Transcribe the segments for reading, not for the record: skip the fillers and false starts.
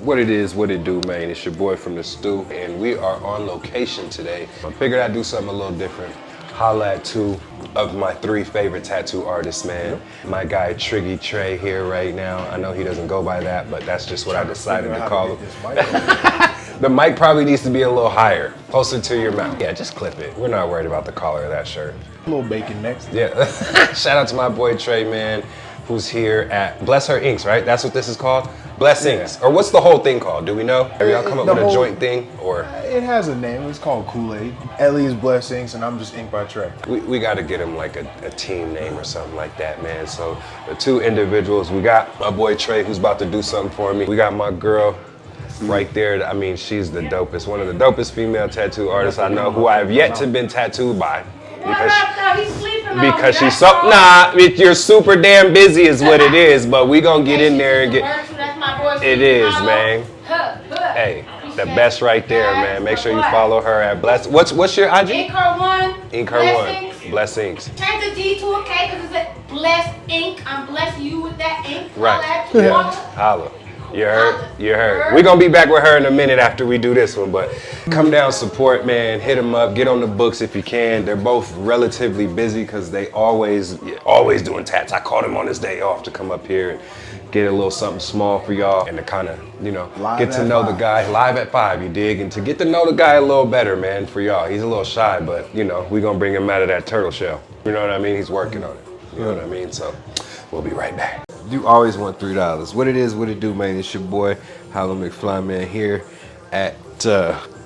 What it is, what it do, man. It's your boy from the stew, and we are on location today. I figured I'd do something a little different. Holla at two of my three favorite tattoo artists, man. My guy Triggy Trey here right now. I know he doesn't go by that, but that's just what I decided to call him. The mic probably needs to be a little higher, closer to your mouth. Yeah, just clip it. We're not worried about the collar of that shirt. A little bacon next. Yeah. Shout out to my boy Trey, man, who's here at Bless Her Inks, right? That's what this is called? Bless Inks. Or what's the whole thing called? Do we know? Have y'all come up with a joint thing? Or it has a name. It's called Kool-Aid. Ellie is Bless Inks, and I'm just Ink by Trey. We got to get him like a team name or something like that, man. So the two individuals, we got my boy Trey, who's about to do something for me. We got my girl right there. I mean, she's the dopest, one of the dopest female tattoo artists I know, who I have yet to been tattooed by. Because she's so, you're super damn busy is what it is, but we gonna get in there and get, it is, man. Hey, the best right there, man. Make sure you follow her at Bless, what's your IG? Ink Her One. Ink Her One. Bless Inks. Change the G to a K because it's a Bless Ink. I'm blessing you with that ink. Right. Yeah. Holla. You heard? You heard. We're going to be back with her in a minute after we do this one, but come down, support, man. Hit them up. Get on the books if you can. They're both relatively busy because they always doing tats. I called him on his day off to come up here and get a little something small for y'all and to kind of, you know, get to know the guy. Live at 5, you dig? And to get to know the guy a little better, man, for y'all. He's a little shy, but, you know, we're going to bring him out of that turtle shell. You know what I mean? He's working on it. You know what I mean? So we'll be right back. You always want $3. What it is, what it do, man. It's your boy, Holla McFly, man, here at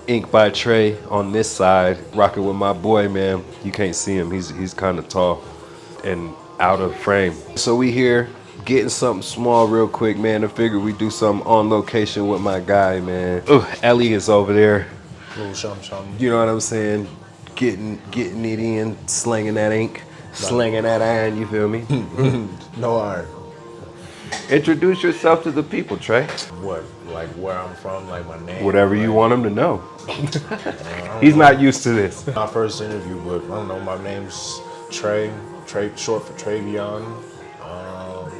Ink by Trey on this side, rocking with my boy, man. You can't see him. He's kind of tall and out of frame. So we here getting something small real quick, man. I figured we do something on location with my guy, man. Ooh, Ellie is over there. Little shum. You know what I'm saying? Getting it in, slinging that ink, slinging that iron, you feel me? No iron. Introduce yourself to the people, Trey. What? Like where I'm from, like my name? Whatever you want them to know. He's not used to this. My first interview, but I don't know, my name's Trey, short for Travion. I'm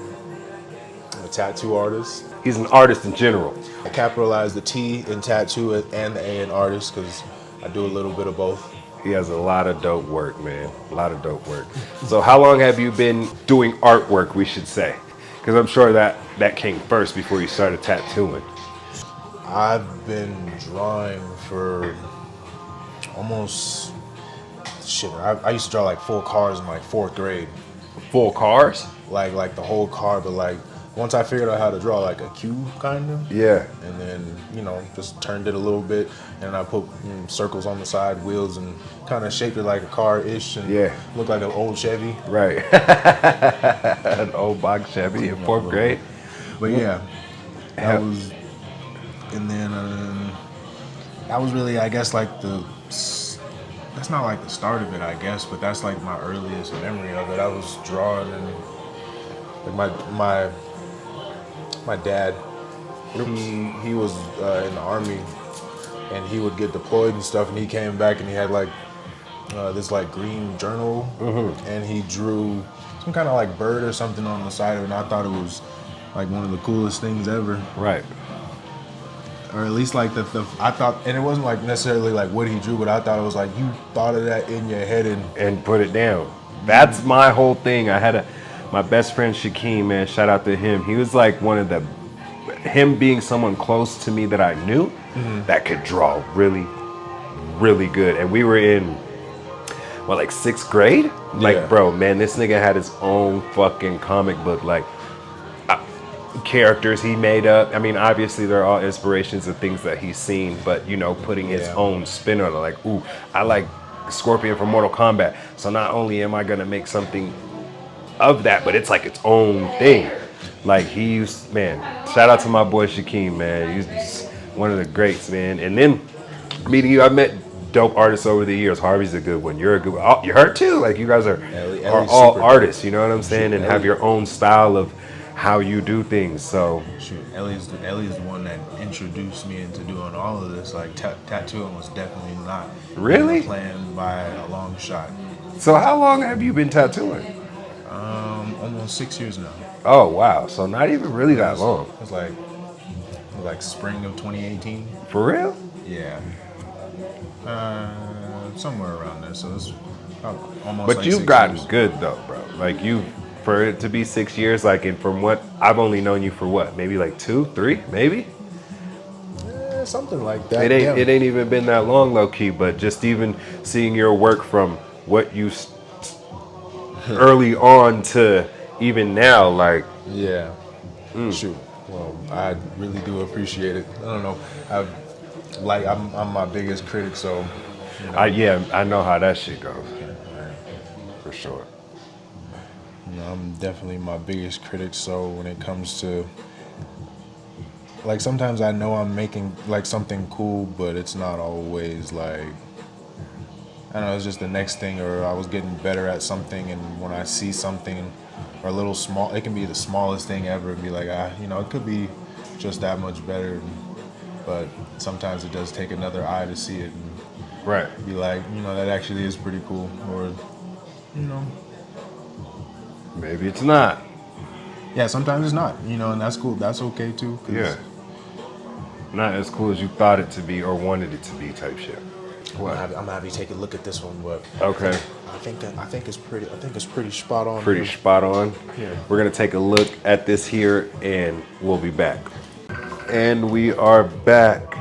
a tattoo artist. He's an artist in general. I capitalize the T in tattoo and the A in artist because I do a little bit of both. He has a lot of dope work, man. A lot of dope work. So how long have you been doing artwork, we should say? Because I'm sure that came first before you started tattooing. I've been drawing for almost, I used to draw like full cars in like 4th grade. Full cars? Like the whole car, but like once I figured out how to draw like a cube kind of. Yeah. And then, you know, just turned it a little bit and I put circles on the side, wheels, and kind of shaped it like a car-ish and looked like an old Chevy. Right. An old box Chevy in 4th grade. But yeah, that was, and then that was really, I guess, like that's not like the start of it, I guess, but that's like my earliest memory of it. I was drawing and like my dad, he was in the army and he would get deployed and stuff, and he came back and he had like this like green journal and he drew some kind of like bird or something on the side of it, and I thought it was like one of the coolest things ever. Right. Or at least like I thought, and it wasn't like necessarily like what he drew, but I thought it was like you thought of that in your head and put it down. That's my whole thing. I had my best friend Shaquem, man, shout out to him. He was like him being someone close to me that I knew that could draw really, really good. And we were in, like 6th grade? Like, bro, man, this nigga had his own fucking comic book, like characters he made up. I mean, obviously they're all inspirations of things that he's seen, but, you know, putting his own spin on it. Like, ooh, I like Scorpion from Mortal Kombat. So not only am I gonna make something of that, but it's like its own thing. Like man, shout out to my boy Shaquem, man. He's just one of the greats, man. And then meeting you, I met dope artists over the years. Harvey's a good one. You're a good one. You're her too. Like you guys are all artists, you know what I'm saying? And have your own style of how you do things. So Ellie's the one that introduced me into doing all of this. Like tattooing was definitely not really planned by a long shot. So how long have you been tattooing? Almost 6 years now. Oh wow! So not even really that long. It's like like spring of 2018. For real? Yeah. Somewhere around there. So it's almost. But like you've 6 gotten years. good though, bro. Like for it to be 6 years, like, and from what I've only known you for what, maybe like 2, 3, maybe. Something like that. It ain't even been that long, low key. But just even seeing your work from what you early on to even now, like, Yeah. Shoot. Well, I really do appreciate it. I don't know. I'm my biggest critic, so you know. I know how that shit goes for sure. I'm definitely my biggest critic. So when it comes to like sometimes I know I'm making like something cool, but it's not always like I don't know. It's just the next thing, or I was getting better at something, and when I see something or a little small, it can be the smallest thing ever, and be like it could be just that much better. But sometimes it does take another eye to see it and Right. be like, that actually is pretty cool, or you know. Maybe it's not. Yeah, sometimes it's not, and that's cool. That's okay too. 'Cause Yeah. Not as cool as you thought it to be or wanted it to be, type shit. What? I'm gonna have you take a look at this one, but Okay. I think it's pretty. I think it's pretty spot on. Pretty spot on. Yeah. We're gonna take a look at this here, and we'll be back. And we are back.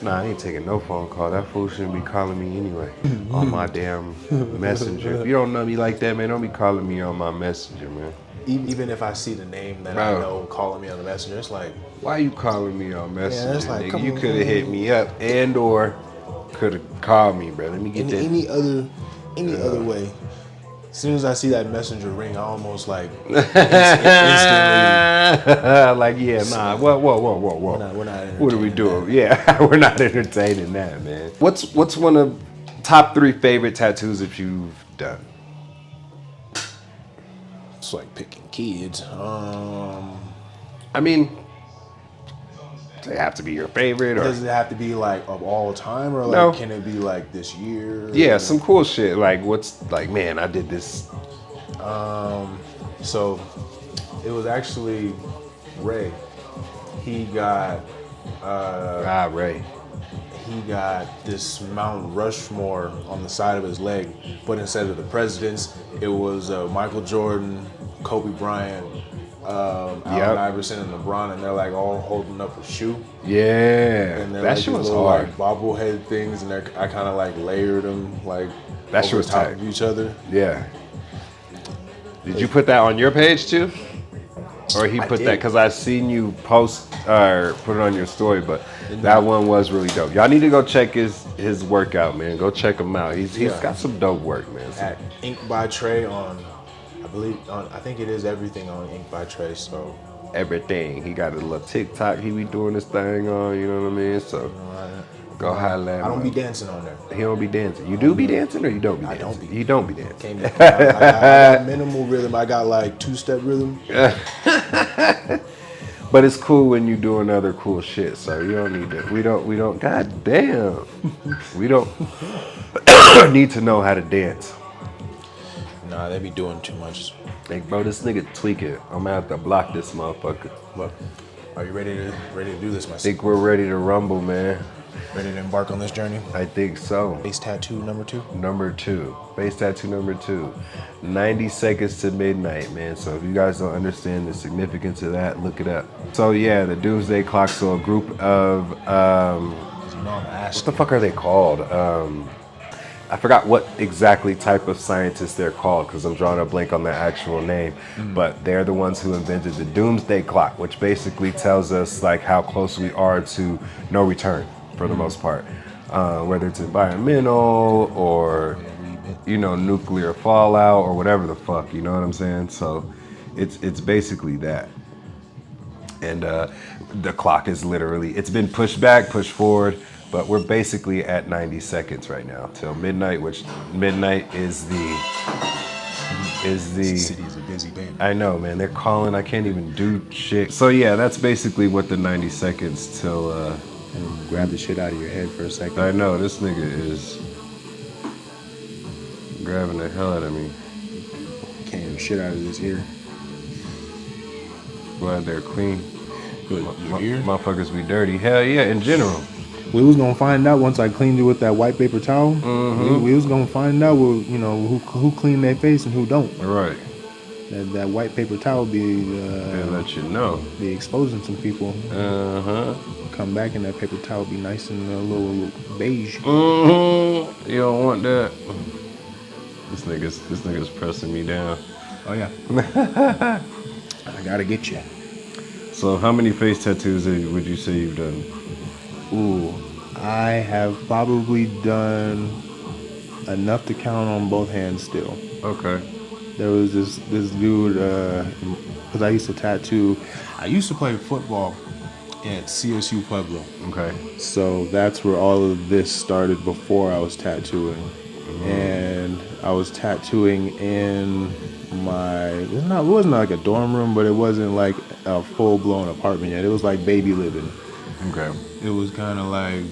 Nah, I ain't taking no phone call. That fool shouldn't be calling me anyway on my damn messenger. If you don't know me like that, man, don't be calling me on my messenger, man. Even if I see the name that Bro. I know calling me on the messenger, it's like, Why you calling me on messenger, it's like, nigga? come You on, could have hit me up and or could have called me, bro. Let me get that. any other way. As soon as I see that messenger ring, I almost like instantly. Like, yeah, nah. Whoa. We're not What are we entertaining doing? that. Yeah, we're not entertaining that, man. What's one of top 3 favorite tattoos that you've done? It's like picking kids. I mean, they have to be your favorite, or Does it have to be like of all time, or like No. can it be like this year? yeah, some cool shit. Like, what's like, man, I did this. So it was actually Ray. He got Ray. he got this Mount Rushmore on the side of his leg, but instead of the presidents, it was Michael Jordan, Kobe Bryant, Allen Iverson, and LeBron, and they're like all holding up a shoe. Yeah, And they're that like shit these was little hard. like bobblehead things, and I kind of like layered them like That shit over was top tight. of each other. Yeah. Did you put that on your page too? Or he I put did. that, because I seen you post or put it on your story, but that one was really dope. Y'all need to go check his workout, man. Go check him out. He's Yeah. got some dope work, man. At Ink by Trey I think it is everything on Ink by Trey. So Everything. He got a little TikTok he be doing this thing on, you know what I mean? So go holla at him. I don't be dancing on there. He don't be dancing. You do be dancing or you don't be I dancing? don't be. You don't be dancing. Can't be. I got minimal rhythm. I got like 2-step rhythm. But it's cool when you doing other cool shit. So you don't need to. We don't. God damn. We don't need to know how to dance. Nah, they be doing too much. Like, bro, this nigga tweaking. I'm gonna have to block this motherfucker. But are you ready to do this, my I think we're ready to rumble, man. Ready to embark on this journey? I think so. Face tattoo number 2. Number 2. Face tattoo number 2. 90 seconds to midnight, man. So if you guys don't understand the significance of that, look it up. So yeah, the Doomsday Clock. So a group of what the fuck are they called? I forgot what exactly type of scientists they're called because I'm drawing a blank on their actual name. But they're the ones who invented the Doomsday Clock, which basically tells us like how close we are to no return for the most part. Whether it's environmental or, nuclear fallout or whatever the fuck, you know what I'm saying? So it's basically that. And the clock is literally, it's been pushed back, pushed forward, but we're basically at 90 seconds right now till midnight, which midnight is the City's a busy band. I know, man, they're calling, I can't even do shit. So yeah, that's basically what the 90 seconds till Grab the shit out of your head for a second. I know this nigga is grabbing the hell out of me. Can't shit out of this here. Glad they're clean. Good. Your ear? Motherfuckers be dirty. Hell yeah, in general. We was gonna find out once I cleaned it with that white paper towel. We was gonna find out, who clean their face and who don't. Right. That white paper towel They'll let you know. be exposing some people. Come back and that paper towel be nice and a little beige. You don't want that. This nigga's pressing me down. Oh yeah. I gotta get you. So how many face tattoos would you say you've done? Ooh, I have probably done enough to count on both hands still. Okay. There was this dude, because I used to tattoo. I used to play football at CSU Pueblo. Okay. So that's where all of this started before I was tattooing. And I was tattooing in it wasn't like a dorm room, but it wasn't like a full-blown apartment yet. It was like baby living. Okay. It was kind of like,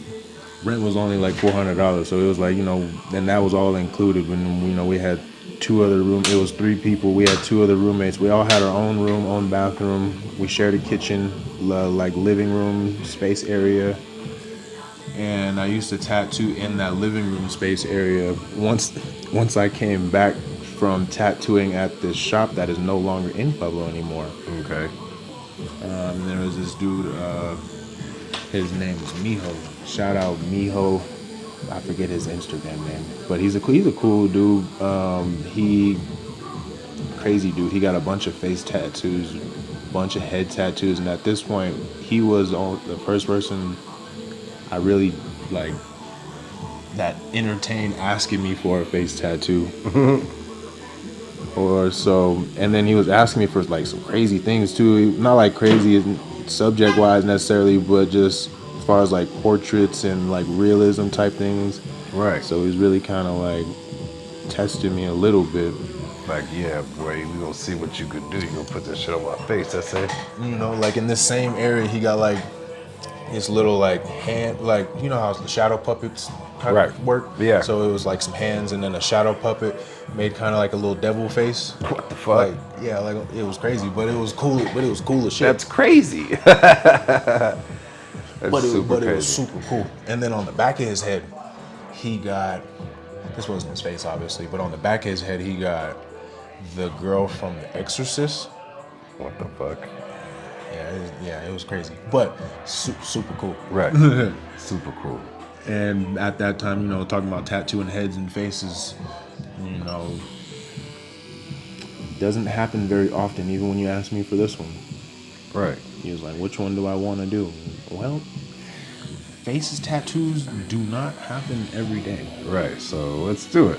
rent was only like $400, so it was like, and that was all included when, we had 2 other rooms. It was 3 people. We had 2 other roommates. We all had our own room, own bathroom. We shared a kitchen, like living room space area. And I used to tattoo in that living room space area. Once I came back from tattooing at this shop that is no longer in Pueblo anymore. Okay. There was this dude, his name is Mijo. Shout out Mijo. I forget his Instagram name, but he's a cool dude. Crazy dude. He got a bunch of face tattoos, bunch of head tattoos, and at this point, he was the first person I really like that entertained asking me for a face tattoo. Or so, and then he was asking me for like some crazy things too. Not like crazy subject wise necessarily, but just as far as like portraits and like realism type things. Right. So he's really kind of like testing me a little bit. Like, yeah, boy, we gonna see what you could do. You gonna put this shit on my face, that's it. Like in this same area, he got like his little like hand, like how the shadow puppets work. Yeah. So it was like some hands and then a shadow puppet made kind of like a little devil face. What the fuck? Like, yeah, like it was crazy, but it was cool. But it was cool as shit. That's crazy. It was super cool. And then on the back of his head, he got, this wasn't his face obviously, but on the back of his head he got the girl from The Exorcist. What the fuck? Yeah, it was crazy, but super cool. Right. Super cool. And at that time, talking about tattooing heads and faces, doesn't happen very often, even when you ask me for this one. Right. He was like, which one do I want to do? Well, faces tattoos do not happen every day. Right, so let's do it.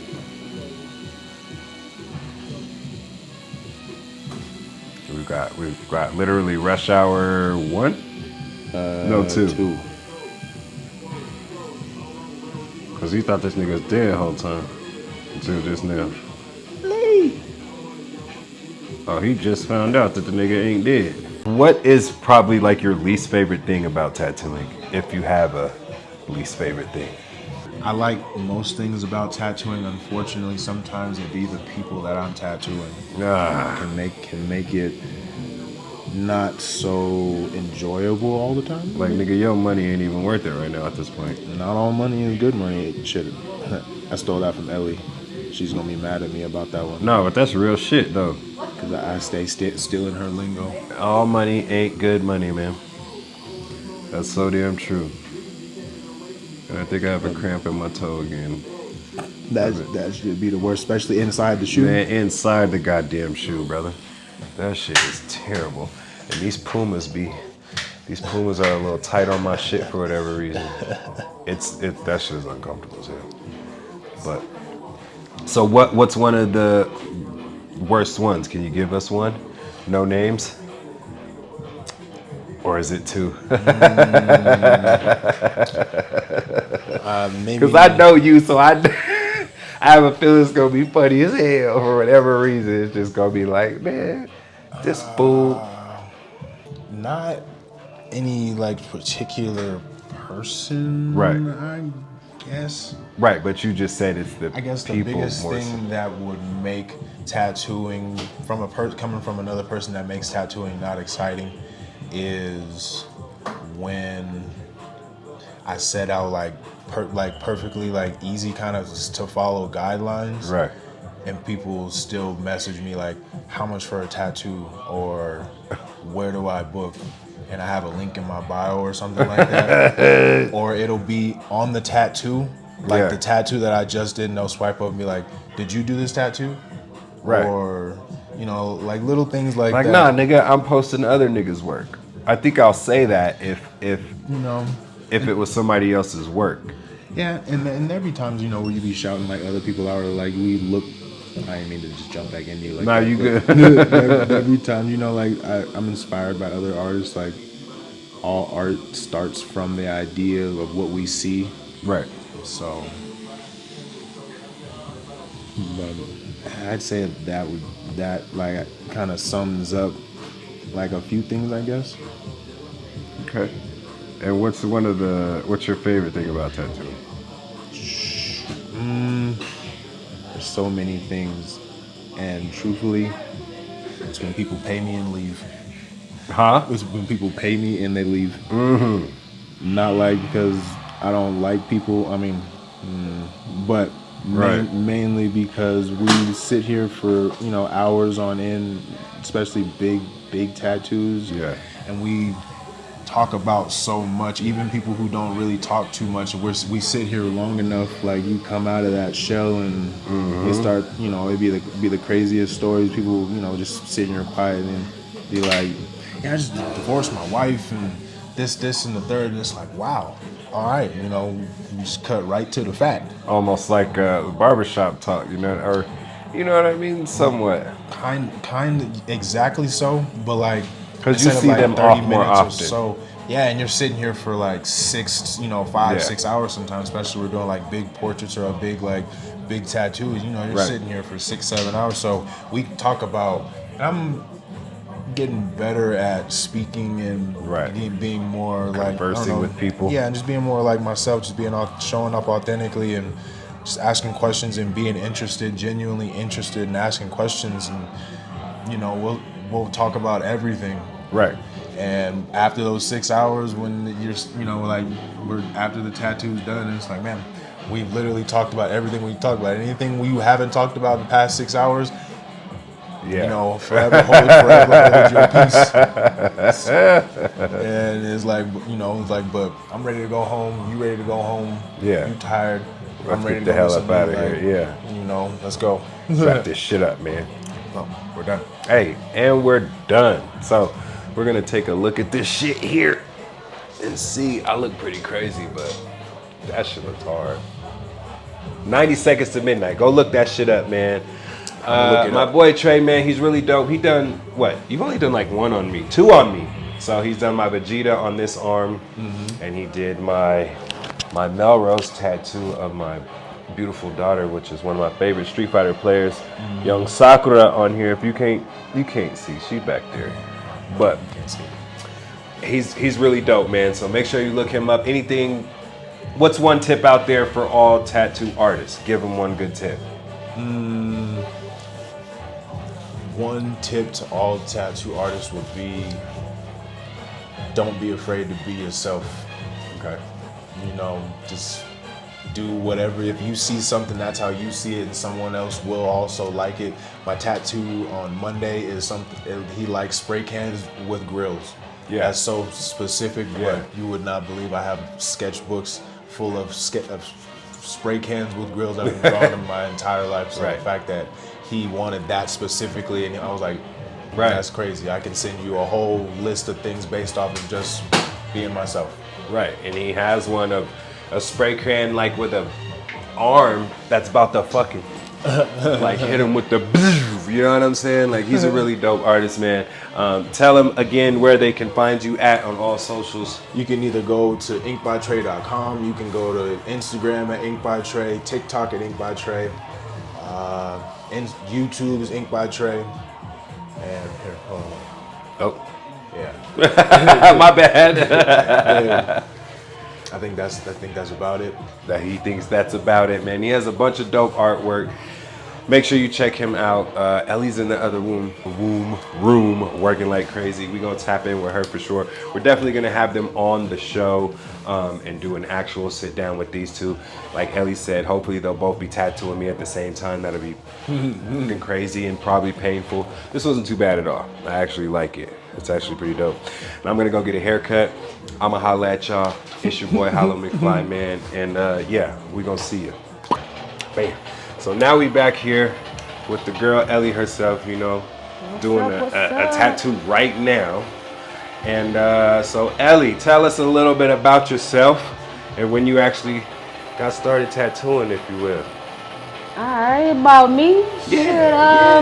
We've got literally rush hour 1? No, 2. 2. Cause he thought this nigga was dead the whole time. Until just now. Oh, he just found out that the nigga ain't dead. What is probably like your least favorite thing about tattooing? If you have a least favorite thing. I like most things about tattooing. Unfortunately, sometimes it be the people that I'm tattooing can make it not so enjoyable all the time. Like, nigga, your money ain't even worth it right now at this point. Not all money is good money. Shit, I stole that from Ellie. She's gonna be mad at me about that one. No, but that's real shit though. Cause I stay still in her lingo. All money ain't good money, man. That's so damn true. And I think I have a cramp in my toe again. That should be the worst, especially inside the shoe. Man, inside the goddamn shoe, brother. That shit is terrible. And these Pumas are a little tight on my shit for whatever reason. That shit is uncomfortable as hell. But so what's one of the worst ones? Can you give us one? No names? Or is it 2? Maybe. Because I know you, so I have a feeling it's gonna be funny as hell for whatever reason. It's just gonna be like, man, this fool. Not any like particular person. Right. I guess. Right, but you just said it's the people. I guess the biggest thing that would make tattooing from coming from another person that makes tattooing not exciting is when I set out like perfectly like easy kind of to follow guidelines. Right. And people still message me like, how much for a tattoo, or where do I book? And I have a link in my bio or something like that. Or it'll be on the tattoo, like the tattoo that I just did, and they'll swipe up and be like, did you do this tattoo? Right. Or, you know, like little things like Like, that. nah, nigga, I'm posting other niggas' work. I think I'll say that if You know, if it was somebody else's work. yeah, and there be times, you know, where you be shouting like other people out, or like we look. I didn't mean to just jump back into you like Nah, that. you but good. every time, you know, like I'm inspired by other artists. Like all art starts from the idea of what we see. Right. So, but I'd say that like kind of sums up like a few things, I guess. Okay. And what's your favorite thing about tattooing? There's so many things, and truthfully, it's when people pay me and leave. Huh? It's when people pay me and they leave. Mm-hmm. Not like because I don't like people. I mean, but Right. mainly because we sit here for, you know, hours on end, especially big tattoos. Yeah. And we talk about so much. Even people who don't really talk too much, we sit here long enough. Like you come out of that shell and you start, you know, it'd be the craziest stories. People, you know, just sitting here quiet and be like, yeah, I just divorced my wife and this and the third, and it's like, wow, all right, you know, you just cut right to the fact. Almost like barbershop talk, you know, or you know what I mean, somewhat. Kind exactly so, but like, Because you instead of see like them 30 off more minutes or often. so, yeah, and you're sitting here for like 6 hours sometimes, especially we're doing like big portraits or a big tattoos, you know, you're Right. sitting here for 6-7 hours. So we talk about, I'm getting better at speaking and Right. being more like, I don't Conversing know, with people. yeah, and just being more like myself, just showing up authentically and just asking questions and being genuinely interested in asking questions. And you know, we'll talk about everything. Right. And after those 6 hours, when you're, you know, like we're after the tattoo's done, it's like, man, we've literally talked about everything we talked about. Anything we haven't talked about in the past 6 hours, Yeah. you know, forever hold your peace. And it's like, you know, it's like, but I'm ready to go home. You ready to go home? Yeah. You tired? Let's I'm ready get to the go hell do up something, out of like, here. Yeah. You know, let's go. Wrap this shit up, man. Oh, we're done. Hey, and we're done. So we're gonna take a look at this shit here and see. I look pretty crazy, but that shit looks hard. 90 Seconds to Midnight. Go look that shit up, man. Look it My up. boy Trey, man, he's really dope. He done what? You've only done like one on me, two on me. So he's done my Vegeta on this arm, and he did my Melrose tattoo of my beautiful daughter, which is one of my favorite Street Fighter players, young Sakura on here. If you can't see, she's back there, but he's really dope, man. So make sure you look him up. Anything? What's one tip out there for all tattoo artists? Give them one good tip. One tip to all tattoo artists would be, don't be afraid to be yourself. Okay. You know, just do whatever. If you see something, that's how you see it, and someone else will also like it. My tattoo on Monday is something, he likes spray cans with grills. Yeah. That's so specific, Yeah. but you would not believe I have sketchbooks full of spray cans with grills I've been drawing in my entire life. So Right. the fact that he wanted that specifically, and I was like, Right. that's crazy. I can send you a whole list of things based off of just being myself. Right, and he has one of a spray can like with a arm that's about to fucking like hit him with the, you know what I'm saying? Like he's a really dope artist, man. Tell him again where they can find you at on all socials. You can either go to inkbytrey.com, you can go to Instagram at inkbytrey, TikTok at inkbytrey, and YouTube is inkbytrey. And here, hold on. Oh, Yeah. my bad. Yeah. I think that's about it. That he thinks that's about it, man. He has a bunch of dope artwork. Make sure you check him out. Ellie's in the other room working like crazy. We're going to tap in with her for sure. We're definitely going to have them on the show and do an actual sit down with these two. Like Ellie said, hopefully they'll both be tattooing me at the same time. That'll be fucking crazy and probably painful. This wasn't too bad at all. I actually like it. It's actually pretty dope. And I'm going to go get a haircut. I'm going to holla at y'all. It's your boy, Hollow McFly, man. And yeah, we're going to see you. Bam. So now we back here with the girl Ellie herself, you know, doing a tattoo right now. And so Ellie, tell us a little bit about yourself and when you actually got started tattooing, if you will. Alright, about me. Yeah,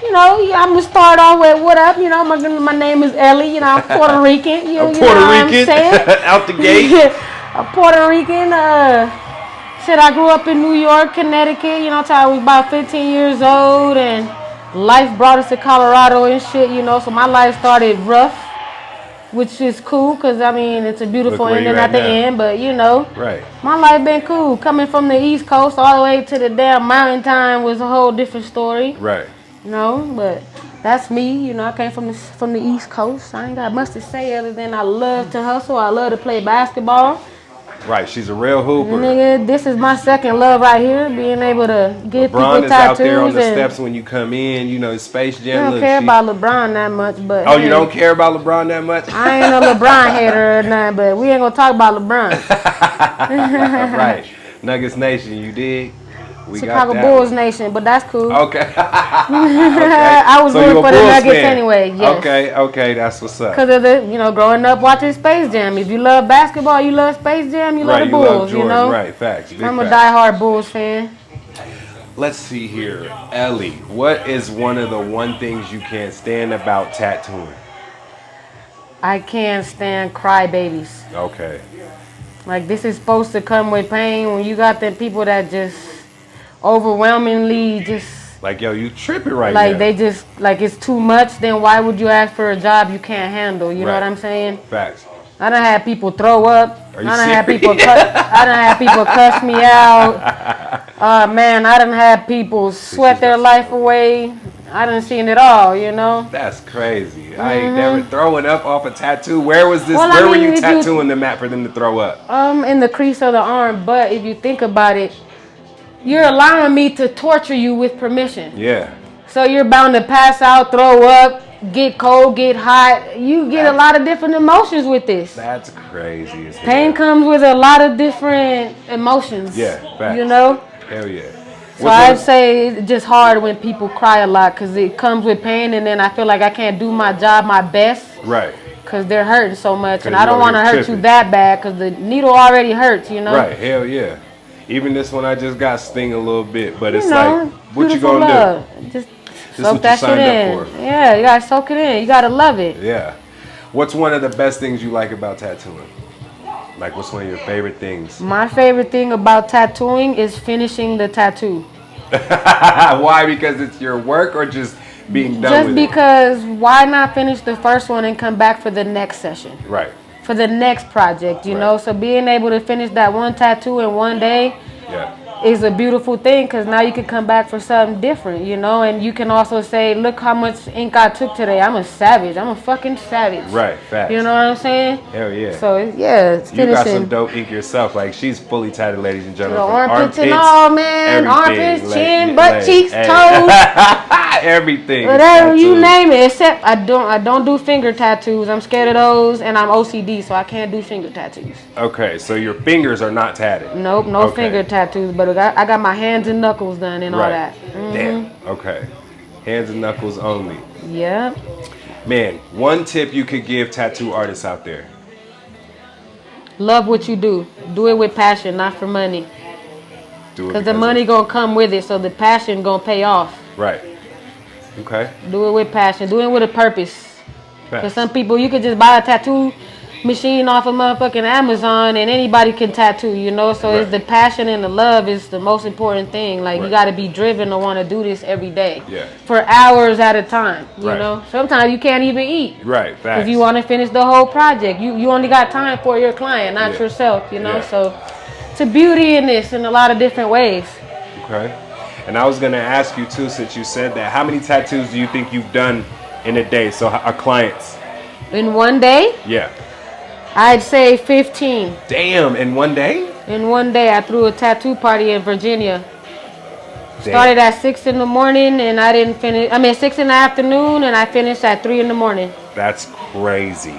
You know, I'm gonna start off with what up. You know, my name is Ellie. You know, I'm Puerto Rican. You know what I'm saying? Out the gate. I'm Puerto Rican. Shit, I grew up in New York, Connecticut. You know, till I was about 15 years old, and life brought us to Colorado and shit. You know, so my life started rough, which is cool, cause I mean it's a beautiful ending at the end. But you know, right. My life been cool. Coming from the East Coast all the way to the damn mountain time was a whole different story. Right. You know, but that's me. You know, I came from the East Coast. I ain't got much to say other than I love to hustle. I love to play basketball. Right, she's a real hooper. Nigga, this is my second love right here, being able to get LeBron people is tattoos. out there on the steps when you come in, you know, Space Jam. I don't care about LeBron that much, but oh, you don't care about LeBron that much? I ain't no LeBron hater or nothing, but we ain't gonna talk about LeBron. Right, Nuggets Nation, you dig? We Chicago got Bulls Nation, but that's cool. Okay. Okay. I was rooting for the Nuggets anyway. Yes. Okay, that's what's up. Because of the, you know, growing up watching Space Jam. If you love basketball, you love Space Jam, you love the Bulls, love Jordan, you know? Right, facts. I'm a diehard Bulls fan. Let's see here. Ellie, what is one of the one things you can't stand about tattooing? I can't stand crybabies. Okay. Like, this is supposed to come with pain when you got them people that just overwhelmingly just like, yo, you tripping right like now. they just like it's too much. Then why would you ask for a job you can't handle? You know what I'm saying? Facts. I done had people throw up. Are you I done serious? had people cuss me out. Man, I done had people sweat their life away. I done seen it all, you know. That's crazy. I ain't never throwing up off a tattoo. Where was this? Well, where I were mean, you tattooing them at for them to throw up? In the crease of the arm. But if you think about it, you're allowing me to torture you with permission. Yeah. So you're bound to pass out, throw up, get cold, get hot. You get a lot of different emotions with this. That's crazy. As hell. Pain comes with a lot of different emotions. Yeah, facts. You know? Hell yeah. So I'd say it's just hard when people cry a lot because it comes with pain, and then I feel like I can't do my job my best. Right. Because they're hurting so much, and I don't want to hurt you that bad because the needle already hurts, you know? Right, hell yeah. Even this one I just got sting a little bit, but it's you know, like, what you gonna do? Just This soak what that you shit signed in. up for. Yeah, you gotta soak it in. You gotta love it. Yeah. What's one of the best things you like about tattooing? Like, what's one of your favorite things? My favorite thing about tattooing is finishing the tattoo. Why? Because it's your work or just being done with it? Just because why not finish the first one and come back for the next session? Right. For the next project, you know? So being able to finish that one tattoo in one day is a beautiful thing because now you can come back for something different, you know? And you can also say, look how much ink I took today. I'm a savage. I'm a fucking savage. Right, facts. You know what I'm saying? Hell yeah. So, yeah, it's finishing. You got some dope ink yourself. Like, she's fully tatted, ladies and gentlemen. The armpits and all, man. Armpits, like, chin, butt cheeks, hey. toes. Everything. Whatever you name it, except I don't do finger tattoos. I'm scared of those, and I'm OCD, so I can't do finger tattoos. Okay, so your fingers are not tatted. Nope, no finger tattoos, but I got my hands and knuckles done and all that. Damn. Okay. Hands and knuckles only. Yeah. Man, one tip you could give tattoo artists out there. Love what you do. Do it with passion, not for money. Do it because the money gonna come with it, so the passion gonna pay off. Right. Okay. Do it with passion. Do it with a purpose. Because some people, you could just buy a tattoo machine off of motherfucking Amazon and anybody can tattoo, you know? So it's the passion and the love is the most important thing. Like, you got to be driven to want to do this every day. Yeah. For hours at a time, you know? Sometimes you can't even eat. Right, facts. If you want to finish the whole project. You only got time for your client, not yourself, you know? So it's a beauty in this in a lot of different ways. Okay. And I was gonna ask you too, since you said that, how many tattoos do you think you've done in a day? So our clients. In one day, Yeah. I'd say 15. Damn, in one day? In one day, I threw a tattoo party in Virginia. Damn. Started at 6 in the morning and I didn't finish. 6 in the afternoon and I finished at 3 in the morning. That's crazy.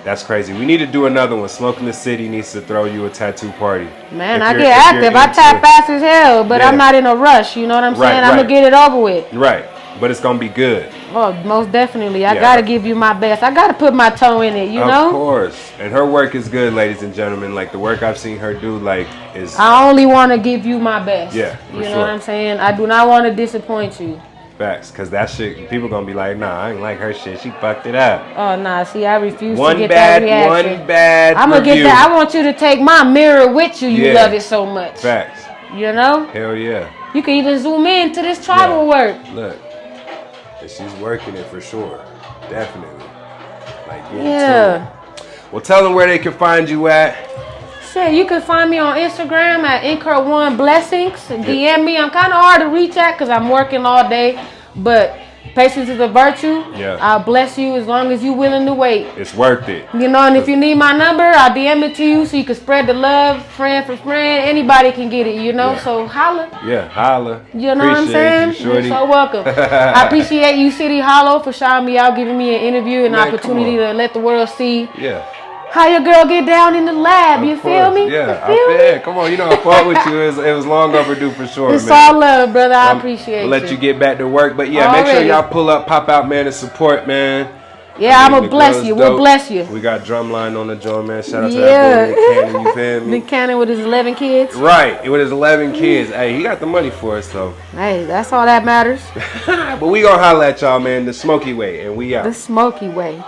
That's crazy. We need to do another one. Smoke in the City needs to throw you a tattoo party. Man, If I you're- get if you're active. I into tap it. fast as hell, but Yeah. I'm not in a rush. You know what I'm Right, saying? I'm right. gonna get it over with. Right, but it's gonna be good. Oh, most definitely. I Yeah. gotta give you my best. I gotta put my toe in it. You know. Of course. And her work is good, ladies and gentlemen. Like the work I've seen her do, like is I only want to give you my best. Yeah, for you know sure. what I'm saying? I do not want to disappoint you. facts. Cause that shit, people gonna be like, nah, I ain't like her shit. She fucked it up. Oh nah, see, I refuse One to get bad, that reaction. one bad. I'm gonna review. get that. I want you to take my mirror with you. You Yeah. love it so much. Facts. You know? Hell yeah. You can even zoom in to this tribal Yeah. work. Look, and she's working it for sure. Definitely. Like getting to Yeah. it. Well, tell them where they can find you at. Shit, you can find me on Instagram at Incur1Blessings. DM me. I'm kind of hard to reach at because I'm working all day. But patience is a virtue. Yeah. I'll bless you as long as you're willing to wait. It's worth it. You know, and if you need my number, I'll DM it to you so you can spread the love, friend for friend. Anybody can get it, you know? Yeah. So holla. Yeah, holla. You know what I'm saying? Appreciate you, shorty. You're so welcome. I appreciate you, City Hollow, for showing me out, giving me an interview and Man, come opportunity on. to let the world see Yeah. how your girl get down in the lab. You Of feel course. me? Yeah, You I feel me? feel. Come on, you know I fought with you. It was long overdue for sure, It's man. all love, brother. I appreciate We'll let you. you get back to work, but yeah, make sure Already. y'all pull up, pop out, man, and support, man. Yeah, I I'm mean, going to the bless girl's you. We'll dope. bless you. We got Drumline on the joint, man. Shout out to Yeah. that boy Nick Cannon, you feel me? Nick Cannon with his 11 kids. Right, with his 11 kids. Hey, he got the money for us, though. Hey, that's all that matters. But we gonna holla at y'all, man, the Smokey way, and we out. The Smokey way.